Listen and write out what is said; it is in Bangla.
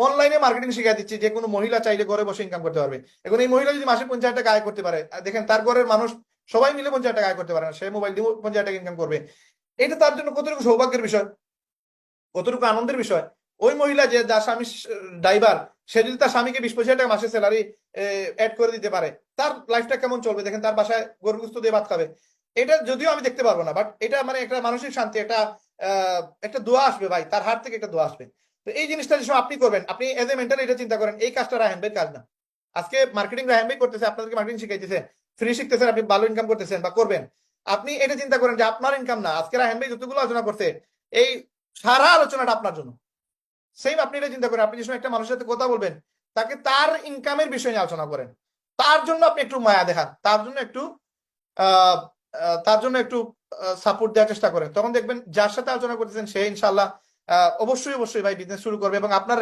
অনলাইনে মার্কেটিং শিখিয়ে দিচ্ছি, যে কোনো মহিলা চাইলে ঘরে বসে ইনকাম করতে পারবে। এখন এই মহিলা যদি মাসে 50,000 টাকা আয় করতে পারে, দেখেন তার ঘরের মানুষ সবাই মিলে 50,000 টাকা আয় করতে পারে না, সে মোবাইল দিয়ে 50,000 টাকা ইনকাম করবে। এটা তার জন্য কতটুকু সৌভাগ্যের বিষয়, কতটুকু আনন্দের বিষয়। ওই মহিলা যে যার স্বামী ড্রাইভার, সে যদি তার স্বামীকে 20-25,000 টাকা মাসে স্যালারি অ্যাড করে দিতে পারে, তার লাইফটা কেমন চলবে দেখেন, তার বাসায় গরুগুস্ত দিয়ে ভাত খাবে। এটা যদিও আমি দেখতে পারবো না, বাট এটা মানে একটা মানসিক শান্তি, একটা দোয়া আসবে ভাই, তার হাত থেকে একটা দোয়া আসবে। তো এই জিনিসটা যে আপনি করবেন, আপনি এজ এ মেন্টাল এটা চিন্তা করেন, এই কাজটা রায়হান ভাইয়ের কাজ না। আজকে মার্কেটিং রায়হান ভাই করতেছে, আপনাদেরকে মার্কেটিং শিখাইতেছে, ফ্রি শিখতেছেন, আপনি ভালো ইনকাম করতেছেন বা করবেন। আপনি এটা চিন্তা করেন যে আপনার ইনকাম না, আজকে রায়হান ভাই যতগুলো আলোচনা করছে, এই সারা আলোচনাটা আপনার জন্য। সেম আপনি এটা চিন্তা করেন, আপনি যে সময় একটা মানুষের সাথে কথা বলবেন, তাকে তার ইনকামের বিষয় নিয়ে আলোচনা করেন, তার জন্য আপনি একটু মায়া দেখান, আহ তার জন্য একটু সাপোর্ট দেওয়ার চেষ্টা করেন, তখন দেখবেন যার সাথে আলোচনা করতেছেন সে ইনশাল্লাহ অবশ্যই অবশ্যই ভাই বিজনেস শুরু করবে এবং আপনার